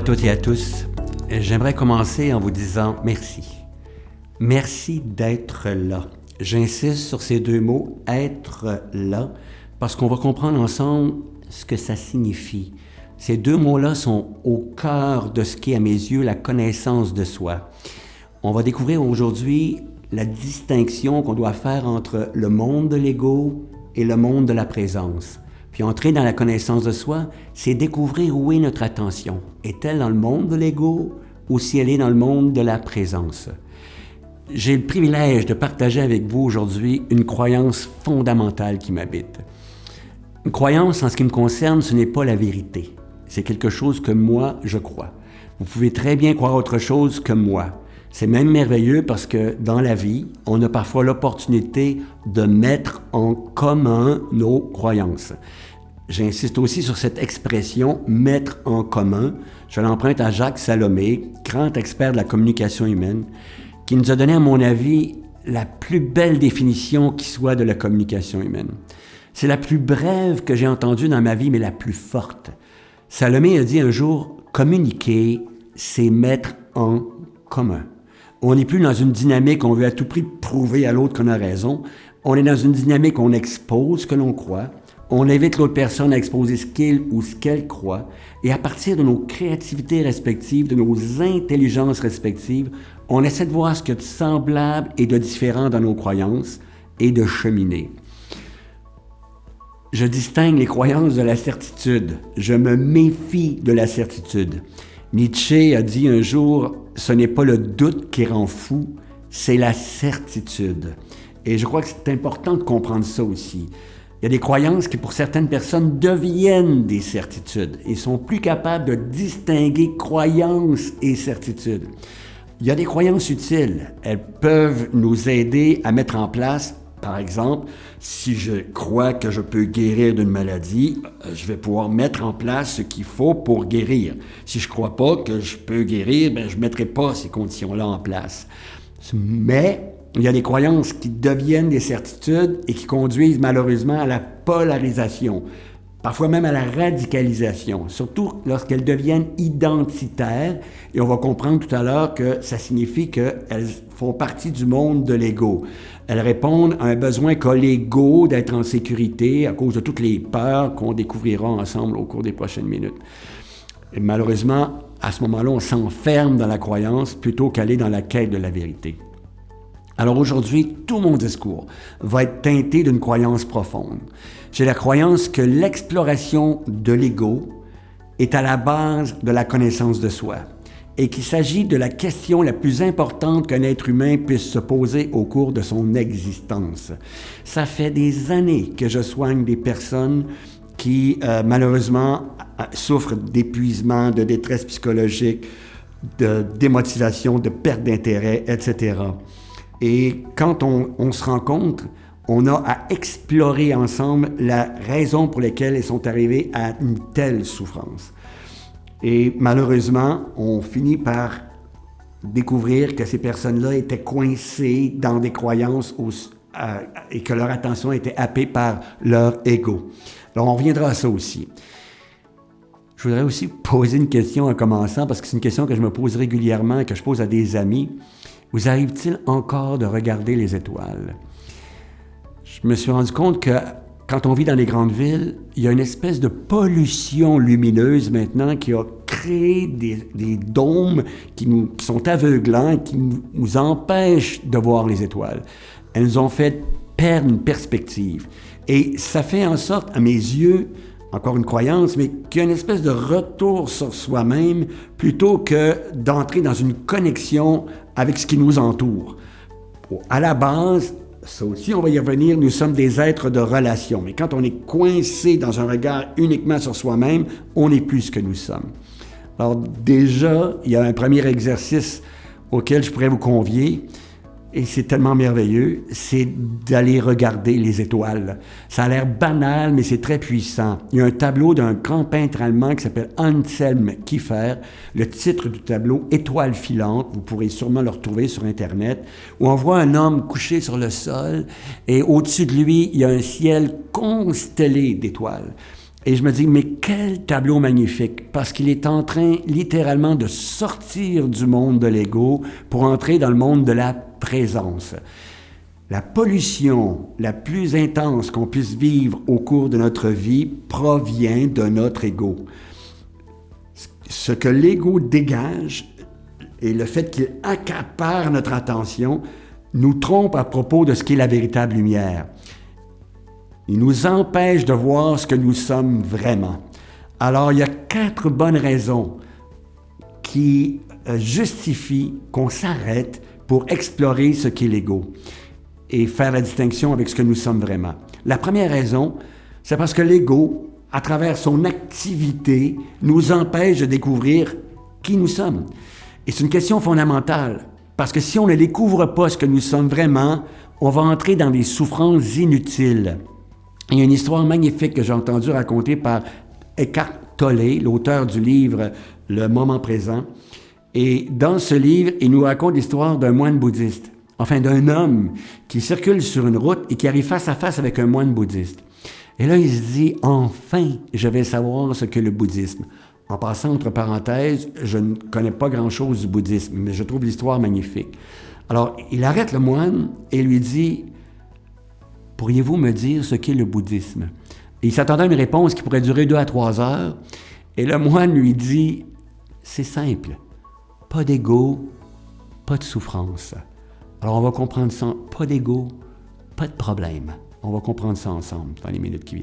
toutes et à tous. J'aimerais commencer en vous disant merci. Merci d'être là. J'insiste sur ces deux mots, être là, parce qu'on va comprendre ensemble ce que ça signifie. Ces deux mots-là sont au cœur de ce qu'est à mes yeux la connaissance de soi. On va découvrir aujourd'hui la distinction qu'on doit faire entre le monde de l'ego et le monde de la présence. Puis entrer dans la connaissance de soi, c'est découvrir où est notre attention. Est-elle dans le monde de l'ego ou si elle est dans le monde de la présence? J'ai le privilège de partager avec vous aujourd'hui une croyance fondamentale qui m'habite. Une croyance, en ce qui me concerne, ce n'est pas la vérité. C'est quelque chose que moi, je crois. Vous pouvez très bien croire autre chose que moi. C'est même merveilleux parce que dans la vie, on a parfois l'opportunité de mettre en commun nos croyances. J'insiste aussi sur cette expression « mettre en commun ». Je l'emprunte à Jacques Salomé, grand expert de la communication humaine, qui nous a donné, à mon avis, la plus belle définition qui soit de la communication humaine. C'est la plus brève que j'ai entendue dans ma vie, mais la plus forte. Salomé a dit un jour « communiquer, c'est mettre en commun ». On n'est plus dans une dynamique où on veut à tout prix prouver à l'autre qu'on a raison. On est dans une dynamique où on expose ce que l'on croit. On invite l'autre personne à exposer ce qu'il ou ce qu'elle croit. Et à partir de nos créativités respectives, de nos intelligences respectives, on essaie de voir ce qu'il y a de semblable et de différent dans nos croyances et de cheminer. Je distingue les croyances de la certitude. Je me méfie de la certitude. Nietzsche a dit un jour « Ce n'est pas le doute qui rend fou, c'est la certitude ». Et je crois que c'est important de comprendre ça aussi. Il y a des croyances qui, pour certaines personnes, deviennent des certitudes et sont plus capables de distinguer croyances et certitudes. Il y a des croyances utiles. Elles peuvent nous aider à mettre en place, par exemple, si je crois que je peux guérir d'une maladie, je vais pouvoir mettre en place ce qu'il faut pour guérir. Si je ne crois pas que je peux guérir, je ne mettrai pas ces conditions-là en place. Mais il y a des croyances qui deviennent des certitudes et qui conduisent malheureusement à la polarisation, parfois même à la radicalisation, surtout lorsqu'elles deviennent identitaires. Et on va comprendre tout à l'heure que ça signifie qu'elles font partie du monde de l'ego. Elles répondent à un besoin qu'a l'ego d'être en sécurité à cause de toutes les peurs qu'on découvrira ensemble au cours des prochaines minutes. Et malheureusement, à ce moment-là, on s'enferme dans la croyance plutôt qu'aller dans la quête de la vérité. Alors aujourd'hui, tout mon discours va être teinté d'une croyance profonde. J'ai la croyance que l'exploration de l'ego est à la base de la connaissance de soi et qu'il s'agit de la question la plus importante qu'un être humain puisse se poser au cours de son existence. Ça fait des années que je soigne des personnes qui, malheureusement, souffrent d'épuisement, de détresse psychologique, de démotivation, de perte d'intérêt, etc. Et quand on se rencontre, on a à explorer ensemble la raison pour laquelle elles sont arrivées à une telle souffrance. Et malheureusement, on finit par découvrir que ces personnes-là étaient coincées dans des croyances et que leur attention était happée par leur ego. Alors, on reviendra à ça aussi. Je voudrais aussi poser une question en commençant, parce que c'est une question que je me pose régulièrement et que je pose à des amis. Vous arrive-t-il encore de regarder les étoiles? Je me suis rendu compte que quand on vit dans les grandes villes, il y a une espèce de pollution lumineuse maintenant qui a créé des dômes qui sont aveuglants et qui nous empêchent de voir les étoiles. Elles nous ont fait perdre une perspective. Et ça fait en sorte, à mes yeux, encore une croyance, mais qu'il y a une espèce de retour sur soi-même plutôt que d'entrer dans une connexion avec ce qui nous entoure. À la base, ça aussi, on va y revenir, nous sommes des êtres de relation. Mais quand on est coincé dans un regard uniquement sur soi-même, on n'est plus ce que nous sommes. Alors déjà, il y a un premier exercice auquel je pourrais vous convier, et c'est tellement merveilleux, c'est d'aller regarder les étoiles. Ça a l'air banal, mais c'est très puissant. Il y a un tableau d'un grand peintre allemand qui s'appelle Anselm Kiefer. Le titre du tableau, Étoiles filantes, vous pourrez sûrement le retrouver sur Internet, où on voit un homme couché sur le sol, et au-dessus de lui, il y a un ciel constellé d'étoiles. Et je me dis, mais quel tableau magnifique, parce qu'il est en train littéralement de sortir du monde de l'ego pour entrer dans le monde de la présence. La pollution la plus intense qu'on puisse vivre au cours de notre vie provient de notre ego. Ce que l'ego dégage et le fait qu'il accapare notre attention nous trompe à propos de ce qu'est la véritable lumière. Il nous empêche de voir ce que nous sommes vraiment. Alors, il y a 4 bonnes raisons qui justifient qu'on s'arrête pour explorer ce qu'est l'ego et faire la distinction avec ce que nous sommes vraiment. La première raison, c'est parce que l'ego, à travers son activité, nous empêche de découvrir qui nous sommes. Et c'est une question fondamentale, parce que si on ne découvre pas ce que nous sommes vraiment, on va entrer dans des souffrances inutiles. Il y a une histoire magnifique que j'ai entendue raconter par Eckhart Tolle, l'auteur du livre « Le moment présent ». Et dans ce livre, il nous raconte l'histoire d'un moine bouddhiste, enfin d'un homme qui circule sur une route et qui arrive face à face avec un moine bouddhiste. Et là, il se dit « Enfin, je vais savoir ce qu'est le bouddhisme ». En passant entre parenthèses, je ne connais pas grand-chose du bouddhisme, mais je trouve l'histoire magnifique. Alors, il arrête le moine et lui dit « Pourriez-vous me dire ce qu'est le bouddhisme ?» Et il s'attendait à une réponse qui pourrait durer 2 à 3 heures. Et le moine lui dit « C'est simple, pas d'ego, pas de souffrance. » Alors, on va comprendre ça. Pas d'ego, pas de problème. On va comprendre ça ensemble dans les minutes qui viennent.